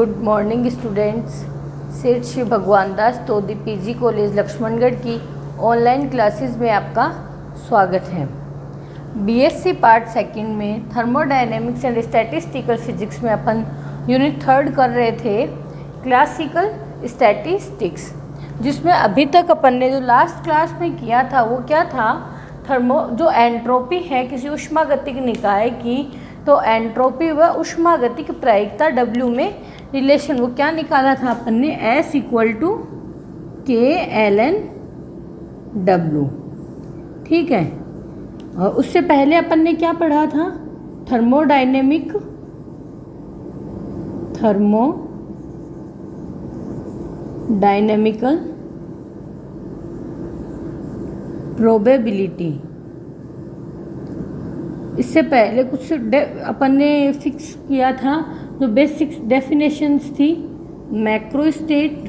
Good morning students. सेठ श्री भगवान दास तोदी PG college Laxmangarh की ऑनलाइन क्लासेस में आपका स्वागत है। बीएससी पार्ट सेकंड में थर्मोडायनेमिक्स एंड स्टैटिस्टिकल फिजिक्स में अपन यूनिट 3 कर रहे थे क्लासिकल स्टैटिस्टिक्स, जिसमें अभी तक अपन ने जो लास्ट क्लास में किया था वो क्या था, जो एंट्रोपी है किसी ऊष्मागतिक निकाय की, तो एंट्रोपी व ऊष्मागतिक प्रायिकता W में रिलेशन वो क्या निकाला था अपन ने, S = K ln W। ठीक है, और उससे पहले अपन ने क्या पढ़ा था, थर्मोडायनेमिकल प्रोबेबिलिटी। इससे पहले कुछ अपन ने फिक्स किया था जो बेसिक डेफिनेशंस थी, मैक्रोस्टेट,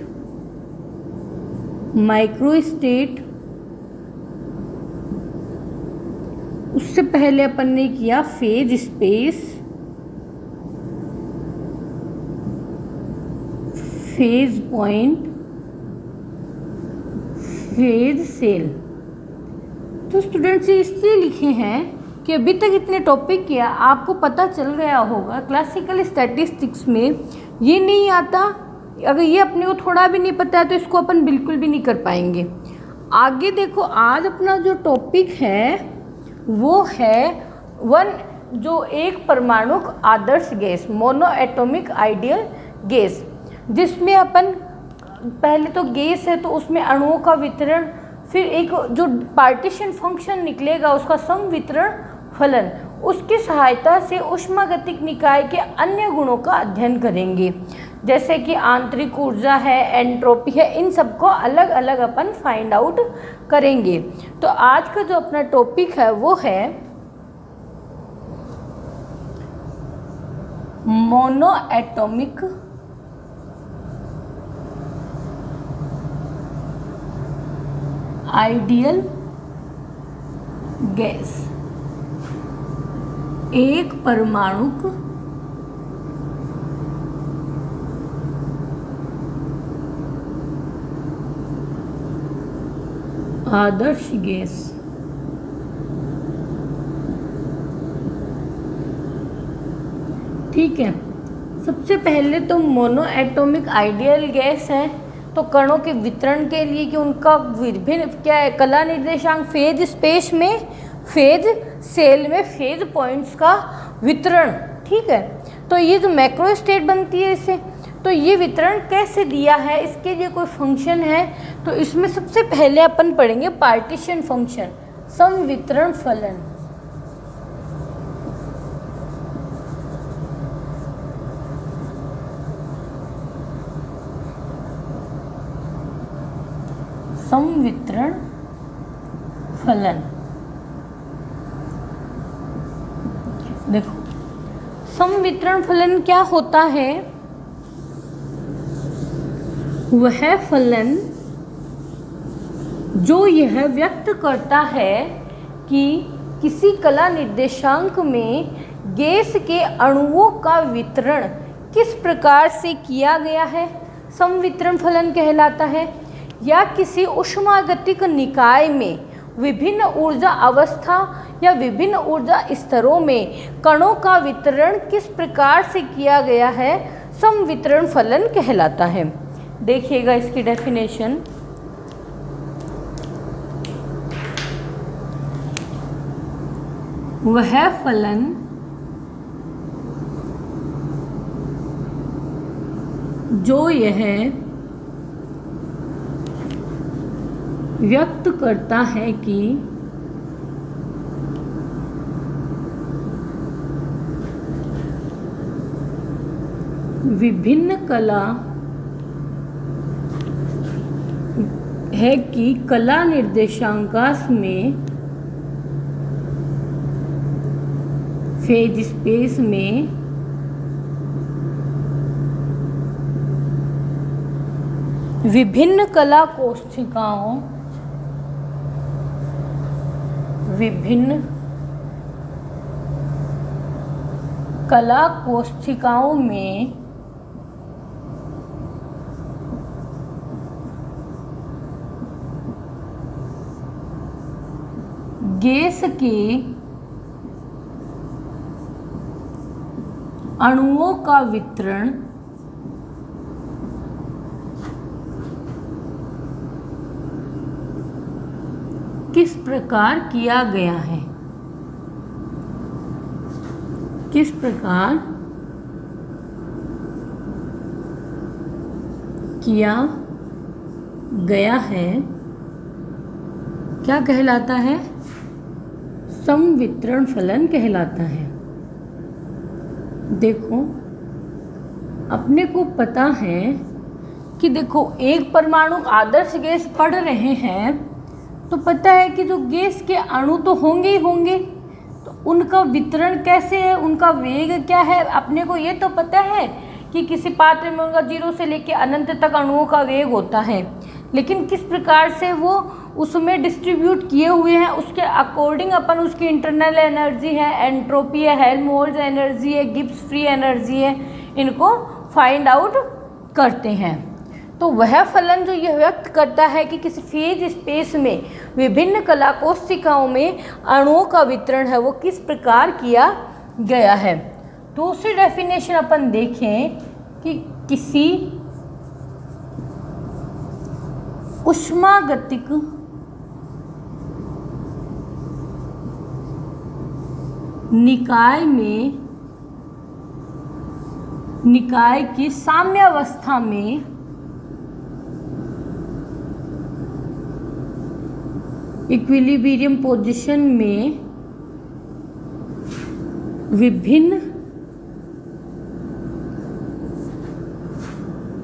माइक्रोस्टेट। उससे पहले अपन ने किया phase space, phase point, phase cell. तो स्टूडेंट्स इसलिए लिखे हैं कि अभी तक इतने टॉपिक किया, आपको पता चल गया होगा क्लासिकल स्टैटिस्टिक्स में ये नहीं आता। अगर ये अपने को थोड़ा भी नहीं पता है तो इसको अपन बिल्कुल भी नहीं कर पाएंगे। आगे देखो, आज अपना जो टॉपिक है वो है जो एक परमाणुक आदर्श gas, mono atomic ideal gas, जिसमें अपन पहले तो गैस है तो उसमें अणुओं का वितरण, फिर एक जो पार्टीशन फंक्शन निकलेगा उसका संवितरण फलन, उसकी सहायता से ऊष्मागतिक निकाय के अन्य गुणों का अध्ययन करेंगे, जैसे कि आंतरिक ऊर्जा है, एंट्रोपी है, इन सबको अलग अलग अपन फाइंड आउट करेंगे। तो आज का जो अपना टॉपिक है वो है मोनो एटॉमिक आइडियल गैस, एक परमाणुक आदर्श गैस। ठीक है, सबसे पहले तो मोनो एटॉमिक आइडियल गैस है तो कणों के वितरण के लिए कि उनका विभिन्न क्या है, कला निर्देशांक, फेज स्पेस में, फेज सेल में फेज पॉइंट्स का वितरण। ठीक है, तो ये जो मैक्रो स्टेट बनती है इससे, तो ये वितरण कैसे दिया है, इसके लिए कोई फंक्शन है, तो इसमें सबसे पहले अपन पढ़ेंगे पार्टीशन फंक्शन, संवितरण फलन। संवितरण फलन देखो, संवितरण फलन क्या होता है, वह फलन जो यह व्यक्त करता है कि किसी कला निर्देशांक में गैस के अणुओं का वितरण किस प्रकार से किया गया है, संवितरण फलन कहलाता है। या किसी ऊष्मागतिक निकाय में विभिन्न ऊर्जा अवस्था या विभिन्न ऊर्जा स्तरों में कणों का वितरण किस प्रकार से किया गया है, संवितरण फलन कहलाता है। देखिएगा इसकी डेफिनेशन, वह फलन जो यह व्यक्त करता है कि विभिन्न कला है कि कला निर्देशांकाश में, फेज स्पेस में विभिन्न कला कोष्ठिकाओं, विभिन्न कला कोष्ठिकाओं में गैस के अणुओं का वितरण किस प्रकार किया गया है? किस प्रकार किया गया है? क्या कहलाता है? संवितरण फलन कहलाता है। देखो, अपने को पता है कि देखो एक परमाणु आदर्श गैस पढ़ रहे हैं तो पता है कि जो गैस के अणु तो होंगे ही होंगे, तो उनका वितरण कैसे है, उनका वेग क्या है, अपने को ये तो पता है कि किसी पात्र में उनका 0 से लेकर अनंत तक अणुओं का वेग होता है, लेकिन किस प्रकार से वो उसमें डिस्ट्रीब्यूट किए हुए हैं उसके अकॉर्डिंग अपन उसकी इंटरनल एनर्जी है, एंट्रोपी है, हेल्महोल्ट्ज एनर्जी है, गिब्स फ्री एनर्जी है, इनको फाइंड आउट करते हैं। तो वह फलन जो यह व्यक्त करता है कि किसी फेज स्पेस में विभिन्न कला कोशिकाओं में अणुओं का वितरण है वो किस प्रकार किया गया है। दूसरी डेफिनेशन अपन देखें कि किसी ऊष्मागतिक निकाय की साम्यावस्था में इक्विलिब्रियम पोजीशन में विभिन्न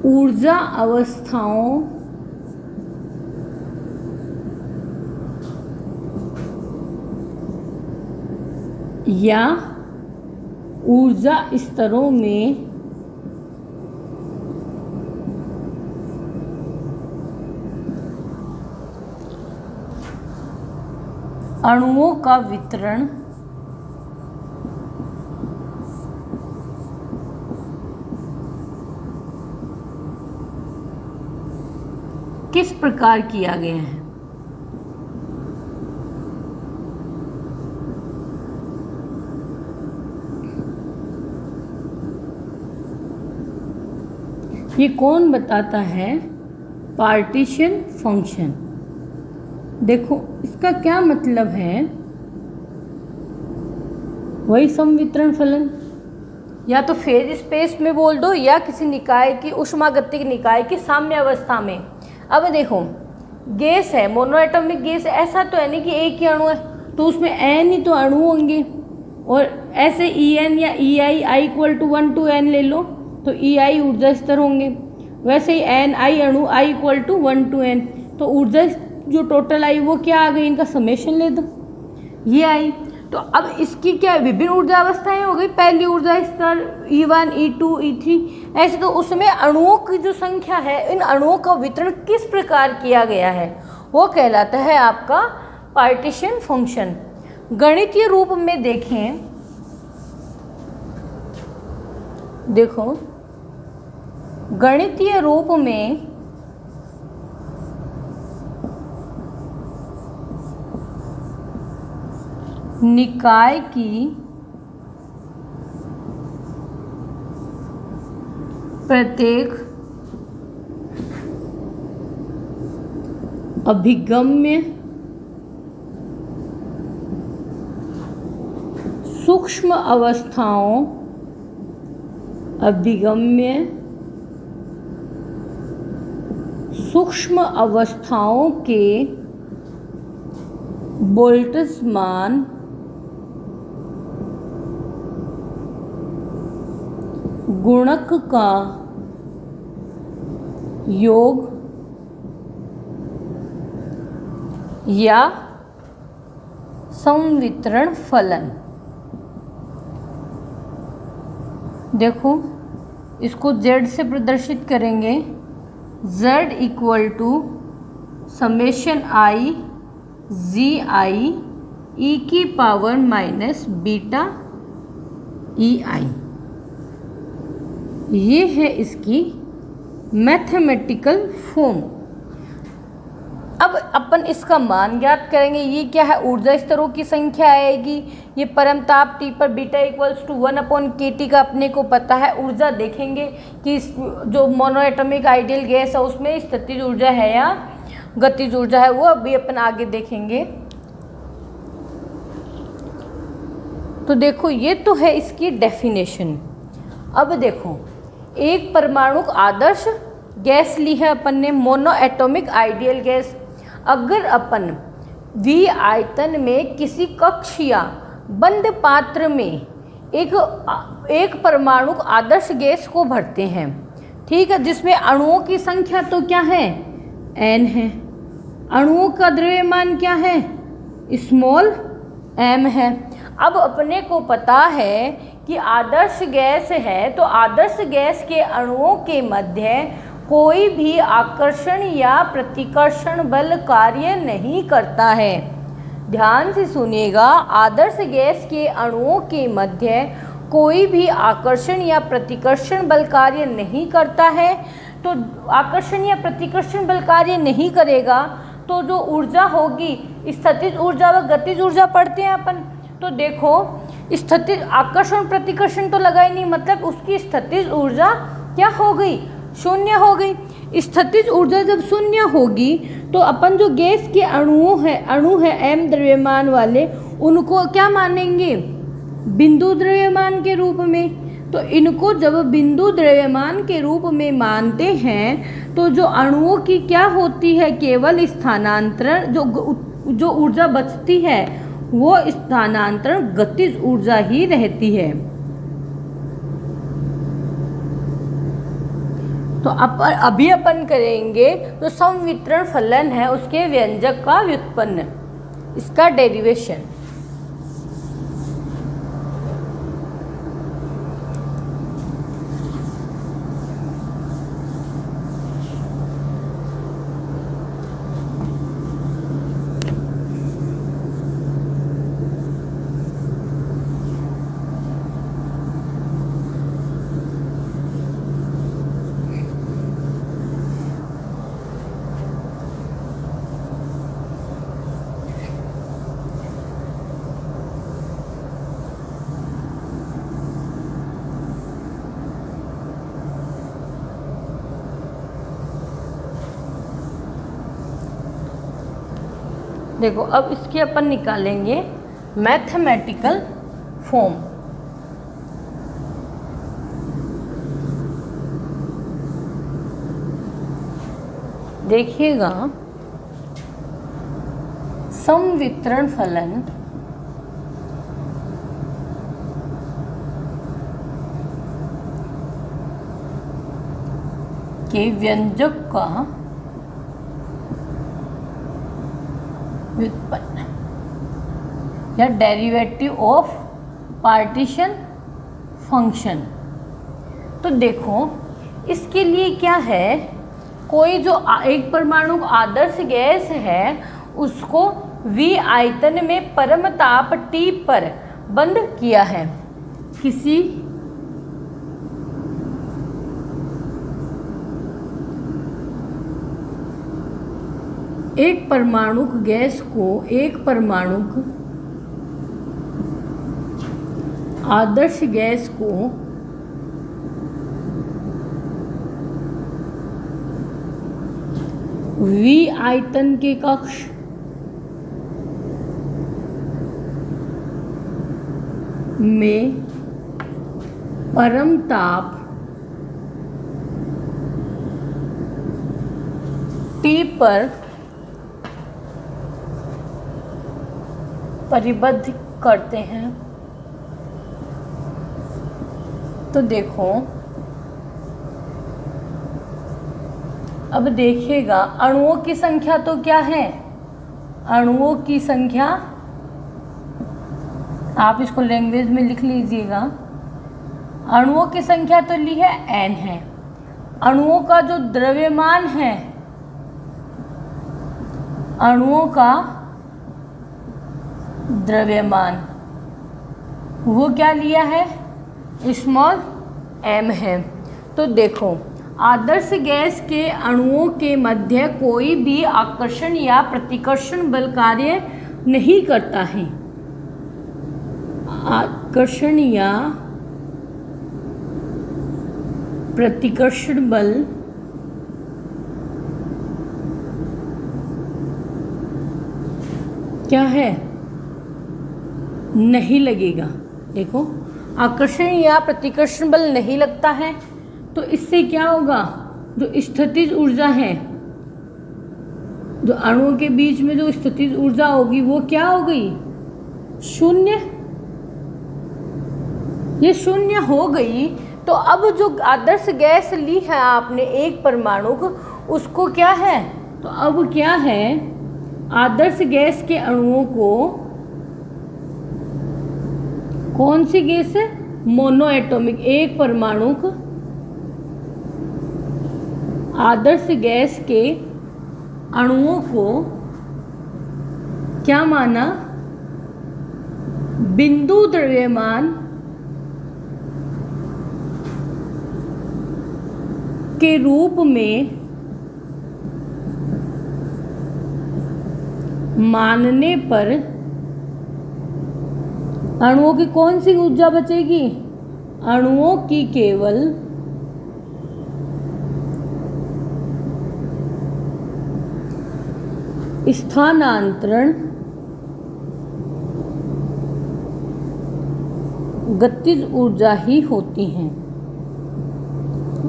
ऊर्जा अवस्थाओं या ऊर्जा स्तरों में अणुओं का वितरण किस प्रकार किया गया है। ये कौन बताता है? Partition function. देखो इसका क्या मतलब है, वही संवितरण फलन, या तो फेज स्पेस में बोल दो या किसी निकाय की ऊष्मागतिक निकाय की साम्य अवस्था में। अब देखो गैस है, मोनोएटॉमिक गैस, ऐसा तो है नहीं कि एक ही अणु है, तो उसमें n ही तो अणु होंगे, और ऐसे En या EI I=1 to n ले लो तो EI ऊर्जा स्तर होंगे, वैसे ही Ni अणु I=1 to n, तो ऊर्जा जो टोटल आई वो क्या आ गई, इनका समेशन ले दो, ये आई। तो अब इसकी क्या विभिन्न ऊर्जा अवस्थाएं हो गई, पहली ऊर्जा स्तर E1 E2 E3, ऐसे तो उसमें अणुओं की जो संख्या है, इन अणुओं का वितरण किस प्रकार किया गया है वो कहलाता है आपका पार्टीशन फंक्शन। गणितीय रूप में देखें, देखो गणितीय रूप में निकाय की प्रत्येक अभिगम्य सूक्ष्म अवस्थाओं के बोल्ट्जमान गुणक का योग या संवितरण फलन। देखो इसको Z से प्रदर्शित करेंगे, Z = summation I GI e⁻β EI। ये है इसकी मैथमेटिकल फॉर्म। अब अपन इसका मान ज्ञात करेंगे। ये क्या है, ऊर्जा स्तरों की संख्या आएगी। ये परमताप T पर बीटा इक्वल्स टू 1/kT का अपने को पता है। ऊर्जा देखेंगे कि जो मोनोएटॉमिक आइडियल गैस है उसमें स्थितिज ऊर्जा है या गतिज ऊर्जा है, वो अभी अपन आगे देखेंगे। तो देखो ये तो है इसकी डेफिनेशन। अब देखो, एक परमाणु आदर्श गैस ली है अपन ने, मोनोएटॉमिक आइडियल गैस। अगर अपन V आयतन में किसी कक्ष या बंद पात्र में एक परमाणु आदर्श गैस को भरते हैं, ठीक है, जिसमें अणुओं की संख्या तो क्या है, n है। अणुओं का द्रव्यमान क्या है, स्मॉल m है। अब अपने को पता है कि आदर्श गैस है, तो आदर्श गैस के अणुओं के मध्य कोई भी आकर्षण या प्रतिकर्षण बल कार्य नहीं करता है। ध्यान से सुनिएगा, आदर्श गैस के अणुओं के मध्य कोई भी आकर्षण या प्रतिकर्षण बल कार्य नहीं करता है। तो आकर्षण या प्रतिकर्षण बल कार्य नहीं करेगा तो जो ऊर्जा होगी, स्थितिज ऊर्जा व गतिज ऊर्जा पढ़ते हैं अपन। तो देखो, स्थितिज आकर्षण प्रतिकर्षण तो लगा ही नहीं, मतलब उसकी स्थितिज ऊर्जा क्या हो गई, शून्य हो गई। स्थितिज ऊर्जा जब शून्य होगी तो अपन जो गैस के अणु है m द्रव्यमान वाले, उनको क्या मानेंगे, बिंदु द्रव्यमान के रूप में। तो इनको जब बिंदु द्रव्यमान के रूप में मानते हैं तो जो अणुओं की क्या होती है, केवल स्थानांतरण, जो ऊर्जा बचती है वो स्थानांतरण गतिज ऊर्जा ही रहती है। तो अभी अपन करेंगे जो संवितरण फलन है उसके व्यंजक का व्युत्पन्न, इसका डेरिवेशन। देखो, अब इसके अपन निकालेंगे मैथमेटिकल फॉर्म। देखिएगा, संवितरण फलन के व्यंजक का व्युत्पन्न या डेरिवेटिव ऑफ पार्टीशन फंक्शन। तो देखो, इसके लिए क्या है, कोई जो एक परमाणु आदर्श गैस है उसको V आयतन में परमताप T पर बंद किया है। किसी एक परमाणु गैस को एक परमाणु आदर्श गैस को V आयतन के कक्ष में परमताप T पर परिबद्ध करते हैं। तो देखो, अब देखिएगा, अणुओं की संख्या तो क्या है, अणुओं की संख्या, आप इसको लैंग्वेज में लिख लीजिएगा, अणुओं की संख्या तो ली है n है। अणुओं का जो द्रव्यमान है, अणुओं का द्रव्यमान वो क्या लिया है, स्मॉल m है। तो देखो, आदर्श गैस के अणुओं के मध्य कोई भी आकर्षण या प्रतिकर्षण बल कार्य नहीं करता है। आकर्षण या प्रतिकर्षण बल क्या है, नहीं लगेगा। देखो, आकर्षण या प्रतिकर्षण बल नहीं लगता है तो इससे क्या होगा, जो स्थितिज ऊर्जा है, जो अणुओं के बीच में जो स्थितिज ऊर्जा होगी वो क्या हो गई, शून्य। ये शून्य हो गई। तो अब जो आदर्श गैस ली है आपने एक परमाणु को, उसको क्या है, तो अब क्या है, आदर्श गैस के अणुओं को, कौन सी गैस है, मोनो एटॉमिक, एक परमाणु को आदर्श गैस के अणुओं को क्या माना, बिंदु द्रव्यमान के रूप में मानने पर अणुओं की कौन सी ऊर्जा बचेगी, अणुओं की केवल स्थानांतरण गतिज ऊर्जा ही होती हैं,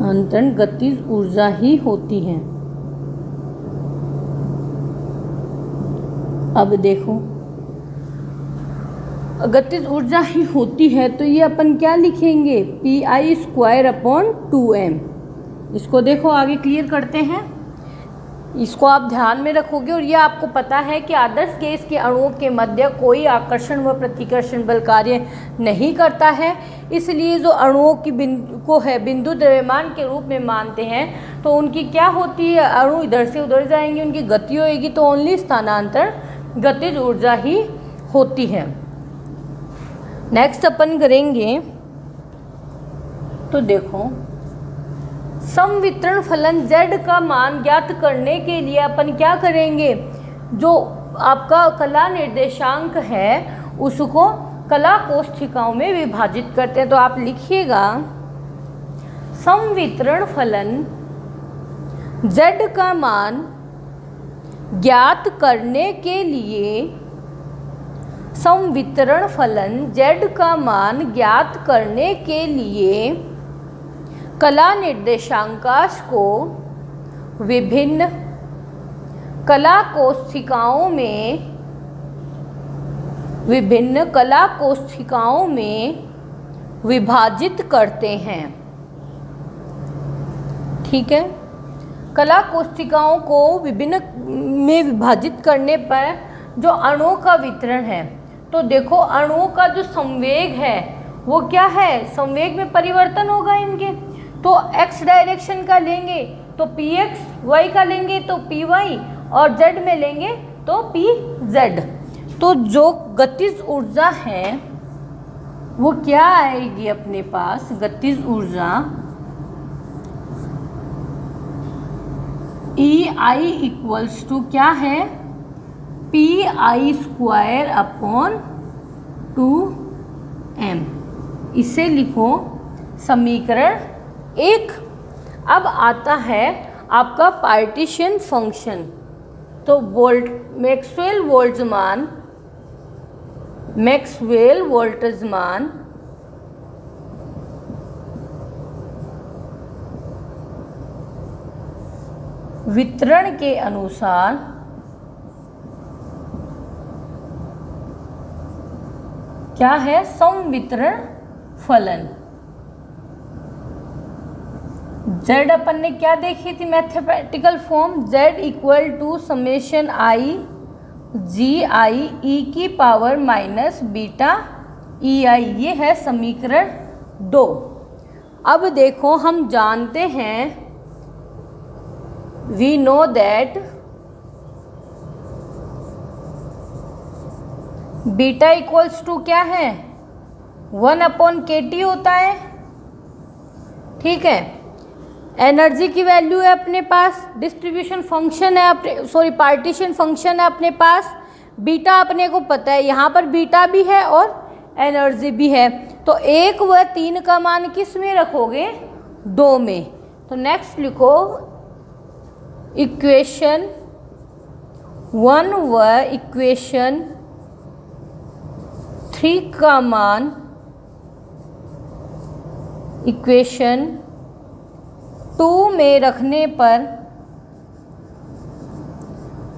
अंतरण गतिज ऊर्जा ही होती है। अब देखो, गतिज ऊर्जा ही होती है तो ये अपन क्या लिखेंगे, Pi²/2m। इसको देखो आगे क्लियर करते हैं, इसको आप ध्यान में रखोगे। और ये आपको पता है कि आदर्श गैस के अणुओं के मध्य कोई आकर्षण व प्रतिकर्षण बल कार्य नहीं करता है, इसलिए जो अणुओं की को है बिंदु द्रव्यमान के रूप में मानते हैं तो उनकी क्या होती है, अणु इधर से उधर जाएंगे, उनकी गति होएगी तो ओनली स्थानांतरण गतिज ऊर्जा ही होती है। नेक्स्ट अपन करेंगे, तो देखो, समवितरण फलन Z का मान ज्ञात करने के लिए अपन क्या करेंगे, जो आपका कला निर्देशांक है उसको कला कोष्ठिकाओं में विभाजित करते हैं। तो आप लिखिएगा, समवितरण फलन Z का मान ज्ञात करने के लिए, समवितरण फलन Z का मान ज्ञात करने के लिए कला निर्देशांकाश को विभिन्न कला कोष्ठिकाओं में विभाजित करते हैं। ठीक है, कला कोष्ठिकाओं को विभिन्न में विभाजित करने पर जो अणुओं का वितरण है, तो देखो अणुओं का जो संवेग है वो क्या है, संवेग में परिवर्तन होगा इनके। तो x डायरेक्शन का लेंगे तो px, y का लेंगे तो py और z में लेंगे तो pz। तो जो गतिज ऊर्जा है वो क्या आएगी अपने पास, गतिज ऊर्जा EI इक्वल्स टू क्या है, Pi²/2m। इसे लिखो समीकरण 1। अब आता है आपका पार्टीशन फंक्शन। तो मैक्सवेल वोल्टेजमान वितरण के अनुसार क्या है, समवितरण फलन। Z अपन ने क्या देखी थी mathematical form, Z equal to summation i GI e⁻⁻β EI। ये है समीकरण 2। अब देखो, हम जानते हैं, we know that beta equals to क्या है, 1/kT होता है। ठीक है, एनर्जी की वैल्यू है अपने पास, डिस्ट्रीब्यूशन फंक्शन है अपने, सॉरी पार्टीशन फंक्शन है अपने पास, बीटा अपने को पता है, यहाँ पर बीटा भी है और एनर्जी भी है। तो 1 व 3 का मान किस में रखोगे? 2 में। तो नेक्स्ट लिखो इक्वेशन 1 व इक्वेशन 3 का मान इक्वेशन 2 में रखने पर,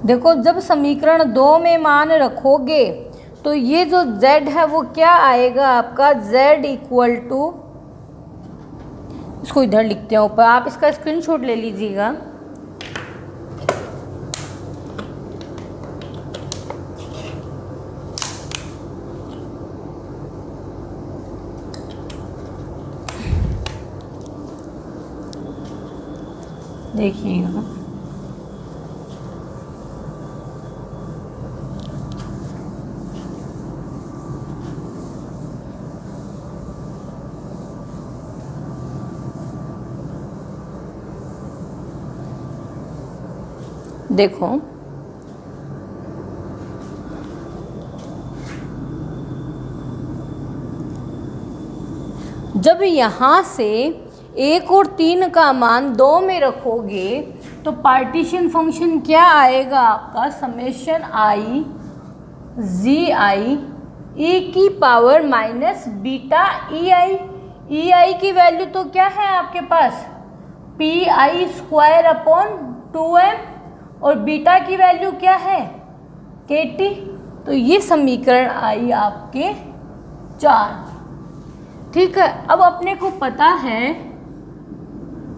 देखो जब समीकरण 2 में मान रखोगे तो ये जो z है वो क्या आएगा आपका? z इक्वल टू, इसको इधर लिखते हैं ऊपर, आप इसका स्क्रीनशॉट ले लीजिएगा। देखिएगा, देखो जब यहाँ से 1 और 3 का मान 2 में रखोगे तो पार्टीशन फंक्शन क्या आएगा आपका? Summation I ji i e की power minus beta e i. E i की वैल्यू तो क्या है आपके पास? P i square upon 2m, और बीटा की वैल्यू क्या है? के टी। तो ये समीकरण आई आपके 4। ठीक है, अब अपने को पता है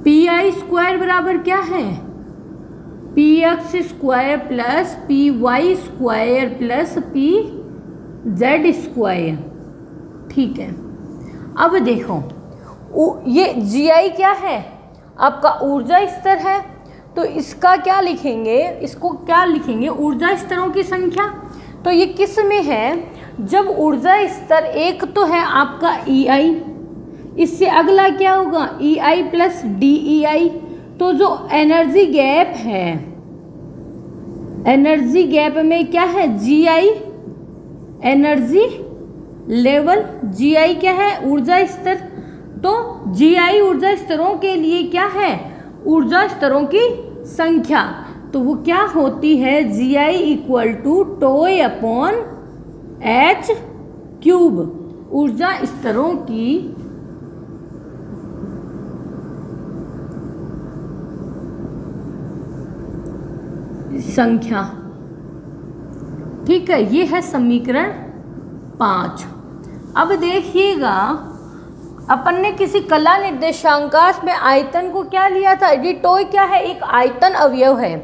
पी आई स्क्वायर बराबर क्या है? P x square plus P Y square plus P Z square. ठीक है, अब देखो ये जी आई क्या है? आपका ऊर्जा स्तर है, तो इसका क्या लिखेंगे? इसको क्या लिखेंगे? ऊर्जा स्तरों की संख्या। तो ये किस में है? जब ऊर्जा स्तर 1 तो है आपका ई आई, इससे अगला क्या होगा? ई आई प्लस डी ई आई। तो जो एनर्जी गैप है, एनर्जी गैप में क्या है? जी आई एनर्जी लेवल, जी आई क्या है? ऊर्जा स्तर। तो जी आई ऊर्जा स्तरों के लिए क्या है? ऊर्जा स्तरों की संख्या। तो वो क्या होती है? जी आई इक्वल टू टोय अपॉन एच क्यूब, ऊर्जा स्तरों की संख्या। ठीक है, ये है समीकरण 5। अब देखिएगा, अपन ने किसी कला निर्देशांकाश में आयतन को क्या लिया था? ये टॉय क्या है? एक आयतन अवयव है।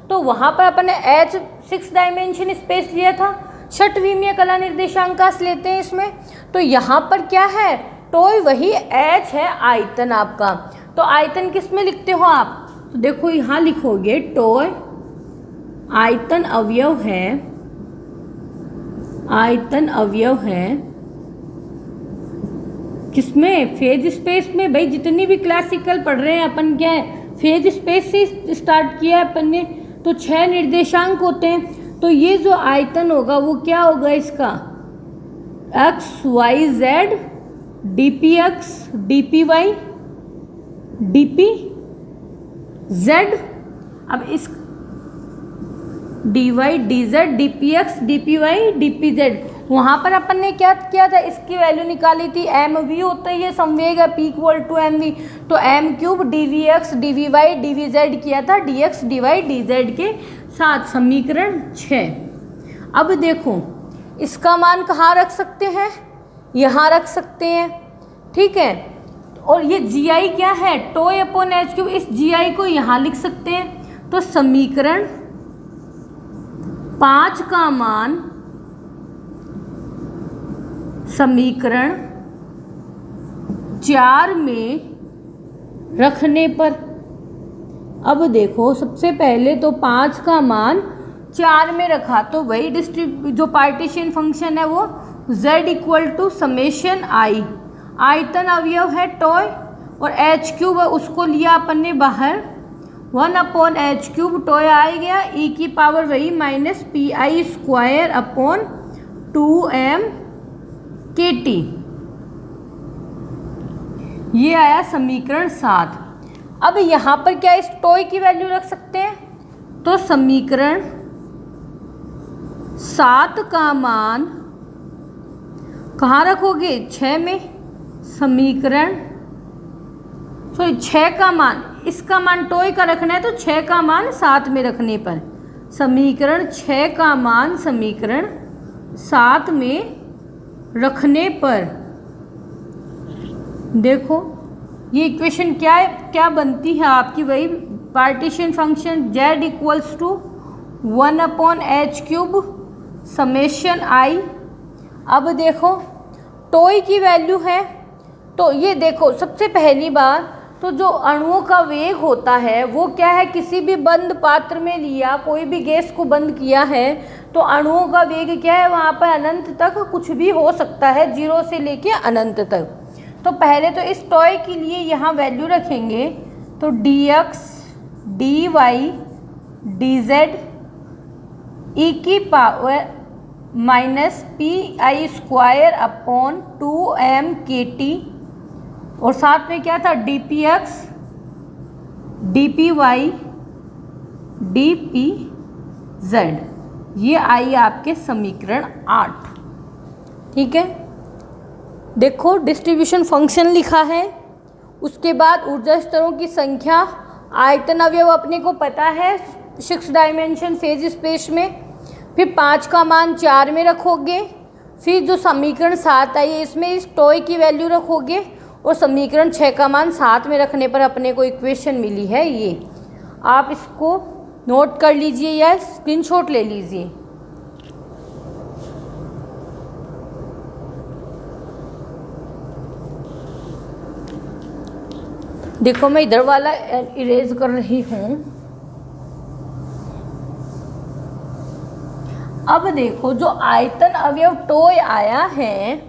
तो वहाँ पर अपन ने एच 6 डायमेंशन स्पेस लिया था। षटविमीय कला निर्देशांकाश लेते हैं इसमें। तो यहाँ पर क्या है? टॉय वही एच है आयतन आपका। तो आयतन किस में लिखते हो आप? तो देखो यहाँ लिखोगे टॉय आयतन अवयव है, आयतन अवयव है किसमें? फेज स्पेस में। भाई जितनी भी क्लासिकल पढ़ रहे हैं अपन, क्या है? फेज स्पेस से स्टार्ट किया है अपन ने। तो 6 निर्देशांक होते हैं। तो ये जो आयतन होगा वो क्या होगा इसका? X Y Z, D P X, D P Y, D P Z. अब इस D Y D Z, D P X, D P Y, D P Z, वहाँ पर अपन ने क्या किया था? इसकी वैल्यू निकाली थी। एम वी होता है ये संवेग है, p equal to m v. तो m cube d v x d v y d v z किया था d x d Y D z के साथ, समीकरण 6। अब देखो इसका मान कहाँ रख सकते हैं? यहाँ रख सकते हैं। ठीक है, और ये जी आई क्या है? Toy upon h cube. इस जी आई को यहाँ लिख सकते हैं। तो समीकरण 5 का मान समीकरण 4 में रखने पर, अब देखो सबसे पहले तो 5 का मान 4 में रखा तो वही जो पार्टीशन फंक्शन है वो z इक्वल टू समेशन आई, आयतन अवयव है टॉय, और एच क्यूब उसको लिया अपन ने बाहर, 1/h³ तो आ गया e की पावर वही माइनस pi²/2m/kT। ये आया समीकरण 7। अब यहाँ पर क्या इस टॉय की वैल्यू रख सकते हैं, तो समीकरण 7 का मान कहाँ रखोगे, 6 में। समीकरण 6 का मान, इसका मान टॉय का रखना है तो 6 का मान 7 में रखने पर समीकरण 6 का मान समीकरण 7 में रखने पर देखो ये इक्वेशन क्या है, क्या बनती है आपकी, वही partition function z = 1/h³ summation i। अब देखो टॉय की वैल्यू है, तो ये देखो सबसे पहली बात तो जो अणुओं का वेग होता है वो क्या है, किसी भी बंद पात्र में लिया, कोई भी गैस को बंद किया है तो अणुओं का वेग क्या है, वहाँ पर अनंत तक कुछ भी हो सकता है, 0 से लेके अनंत तक। तो पहले तो इस टॉय के लिए यहाँ वैल्यू रखेंगे, तो dx dy dz e की पावर माइनस pi²/2m/kT, और साथ में क्या था dpx dpy dpz। ये आई आपके समीकरण 8। ठीक है, देखो डिस्ट्रीब्यूशन फंक्शन लिखा है, उसके बाद ऊर्जा स्तरों की संख्या, आयतन अवयव अपने को पता है 6 डायमेंशन फेज स्पेस में, फिर 5 का मान 4 में रखोगे, फिर जो समीकरण 7 आई इसमें इस टॉय की वैल्यू रखोगे, और समीकरण 6 का मान 7 में रखने पर अपने को इक्वेशन मिली है ये। आप इसको नोट कर लीजिए या स्क्रीनशॉट ले लीजिए। देखो मैं इधर वाला इरेज कर रही हूँ। अब देखो जो आयतन अवयव टॉय आया है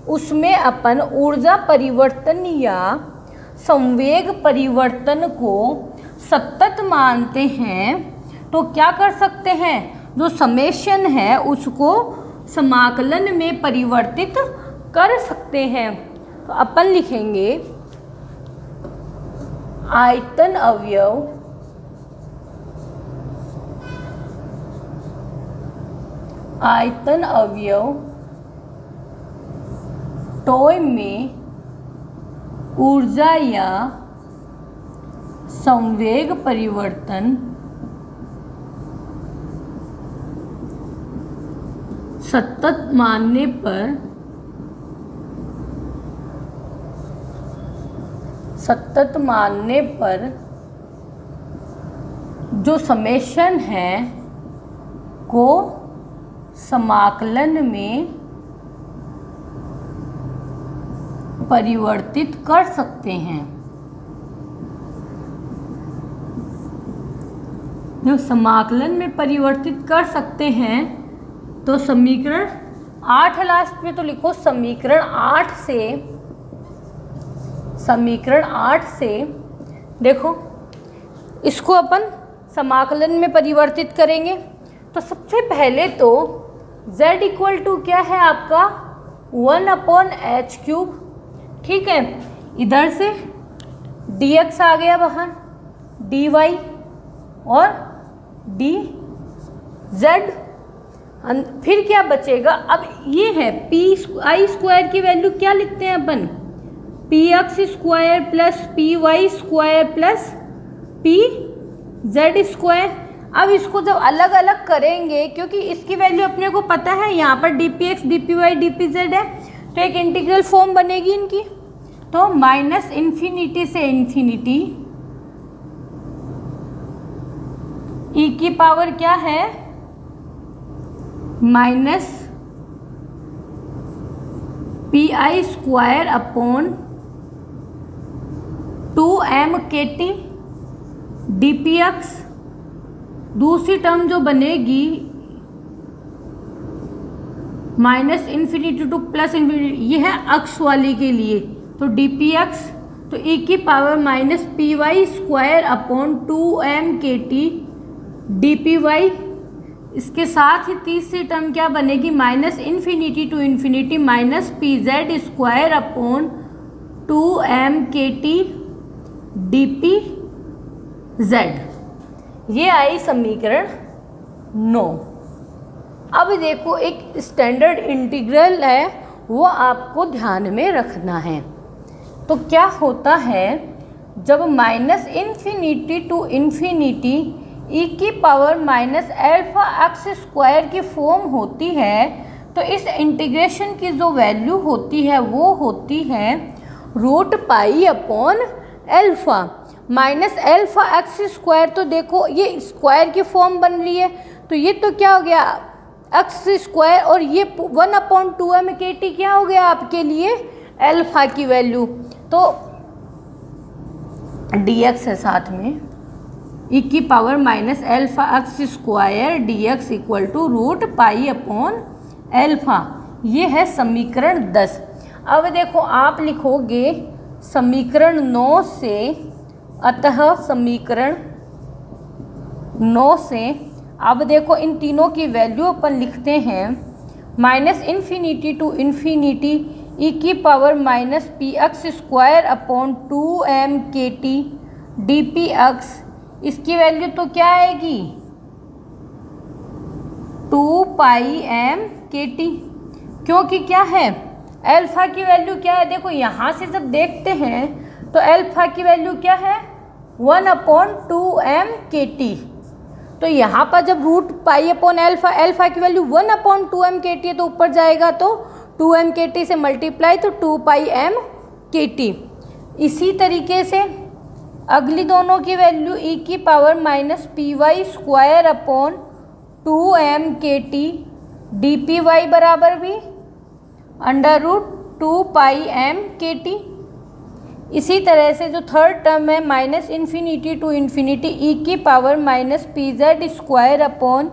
उसमें अपन ऊर्जा परिवर्तन या संवेग परिवर्तन को सतत मानते हैं, तो क्या कर सकते हैं, जो समेशन है उसको समाकलन में परिवर्तित कर सकते हैं। तो अपन लिखेंगे आयतन अवयव टॉय में ऊर्जा या संवेग परिवर्तन सतत मानने पर जो समेशन है को समाकलन में परिवर्तित कर सकते हैं। जो समाकलन में परिवर्तित कर सकते हैं तो समीकरण 8 लास्ट में तो लिखो, समीकरण 8 से देखो इसको अपन समाकलन में परिवर्तित करेंगे। तो सबसे पहले तो z = क्या है आपका 1/h³। ठीक है, इधर से dx आ गया बाहर, dy और dz, फिर क्या बचेगा, अब ये है pi² की वैल्यू क्या लिखते हैं अपन, px² + py² + pz²। अब इसको जब अलग अलग करेंगे, क्योंकि इसकी वैल्यू अपने को पता है, यहाँ पर dpx dpy dpz है, तो एक इंटीग्रल फॉर्म बनेगी इनकी। तो -∞ से ∞ e की पावर क्या है -pi²/2m/kT dpx, दूसरी टर्म जो बनेगी -∞ to +∞, ये है अक्ष वाली के लिए, तो dpx तो e की power minus P Y square upon 2m/kT dpy। इसके साथ ही तीसरी टर्म क्या बनेगी, minus infinity to infinity minus P Z square upon 2m/kT dpz। ये आई समीकरण 9। अब देखो एक स्टैंडर्ड इंटीग्रल है, वो आपको ध्यान में रखना है। तो क्या होता है, जब minus infinity to infinity e की power minus alpha x square की फॉर्म होती है, तो इस इंटीग्रेशन की जो वैल्यू होती है वो होती है root pi upon alpha. Minus alpha x square, तो देखो ये स्क्वायर की फॉर्म बन रही है, तो ये तो क्या हो गया एक्स स्क्वायर, और ये 1/2m/kT क्या हो गया आपके लिए अल्फा की वैल्यू। तो dx है साथ में, e की power minus alpha x square dx equal to root pi upon alpha. ये है समीकरण 10। अब देखो आप लिखोगे समीकरण 9 से, अतः समीकरण 9 से अब देखो इन तीनों की वैल्यू अपन लिखते हैं, minus infinity to infinity e की power minus p x square upon 2m/kT dpx। इसकी वैल्यू तो क्या आएगी 2πm/kT, क्योंकि क्या है अल्फा की वैल्यू क्या है, देखो यहाँ से जब देखते हैं तो अल्फा की वैल्यू क्या है 1/2m/kT। तो यहाँ पर जब root pi upon alpha, alpha की वैल्यू 1/2m/kT है, तो ऊपर जाएगा तो 2m/kT से मल्टीप्लाई तो 2πm/kT। इसी तरीके से अगली दोनों की वैल्यू e की power minus P Y square upon 2m/kT dpy बराबर भी अंडर रूट 2πm/kT। इसी तरह से जो थर्ड टर्म है minus infinity to infinity e की power minus P Z square upon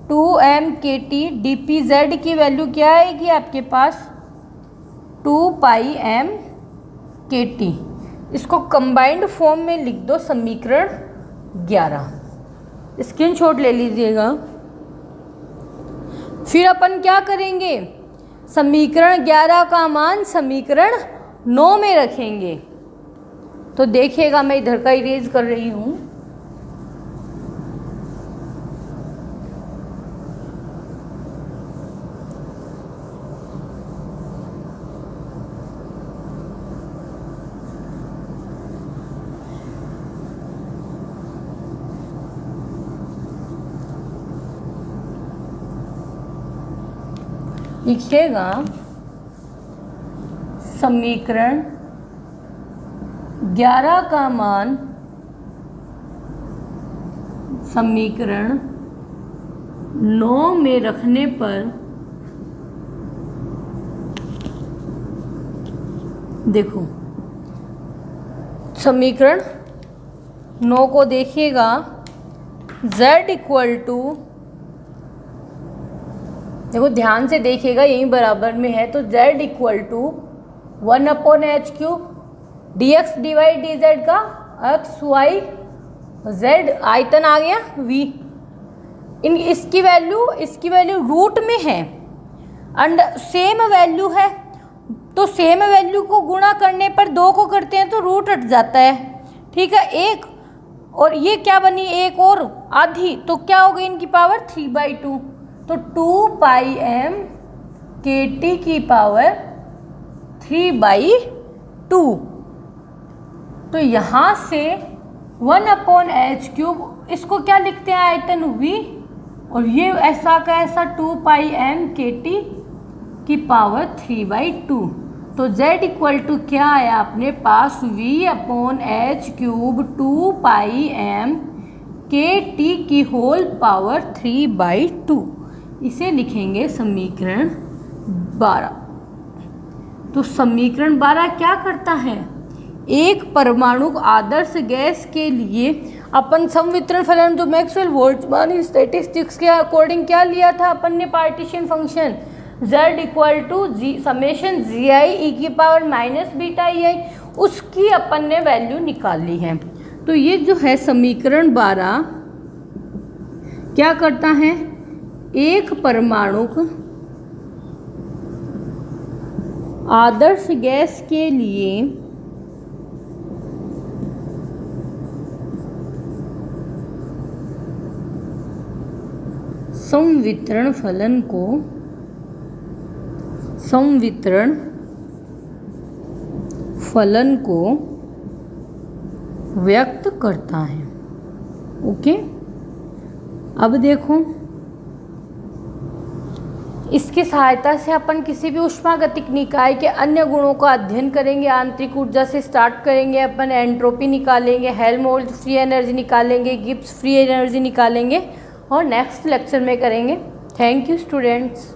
2m/kT dpz की वैल्यू क्या आएगी आपके पास 2πm/kT। इसको कंबाइंड फॉर्म में लिख दो समीकरण 11, स्क्रीनशॉट ले लीजिएगा। फिर अपन क्या करेंगे, समीकरण 11 का मान समीकरण 9 में रखेंगे। तो देखिएगा मैं इधर का इरेज कर रही हूँ। लिखिएगा समीकरण 11 का मान समीकरण 9 में रखने पर, देखो समीकरण 9 को देखिएगा, z इक्वल टू, देखो ध्यान से देखिएगा यहीं बराबर में है, तो z equal to 1/h³ dx dy dz का x y z आयतन आ गया v। इसकी वैल्यू रूट में है, अंड सेम वैल्यू है, तो सेम वैल्यू को गुणा करने पर 2 को करते हैं तो रूट हट जाता है, ठीक है। एक और ये क्या बनी, एक और आधी, तो क्या हो गई इनकी पावर 3/2, तो 2πm/kT की पावर 3/2। तो यहाँ से 1/h³, इसको क्या लिखते हैं आयतन v, और ये ऐसा का ऐसा 2πm/kT की पावर 3/2। तो z इक्वल टू क्या आया अपने पास v/h³ 2πm/kT की होल पावर 3/2। इसे लिखेंगे समीकरण 12। तो समीकरण 12 क्या करता है, एक परमाणु आदर्श गैस के लिए अपन संवितरण फलन जो मैक्सवेल बोल्ट्जमान स्टैटिस्टिक्स के अकॉर्डिंग क्या लिया था अपन ने, partition function z equal to g summation g i e की power minus beta e i, उसकी अपन ने वैल्यू निकाली है। तो ये जो है समीकरण 12 क्या करता है, एक परमाणुक आदर्श गैस के लिए संवितरण फलन को व्यक्त करता है। ओके, अब देखो इसकी सहायता से अपन किसी भी ऊष्मागतिक निकाय के अन्य गुणों का अध्ययन करेंगे। आंतरिक ऊर्जा से स्टार्ट करेंगे अपन, एंट्रोपी निकालेंगे, हेल्महोल्ट्ज फ्री एनर्जी निकालेंगे, गिब्स फ्री एनर्जी निकालेंगे और नेक्स्ट लेक्चर में करेंगे। Thank you students.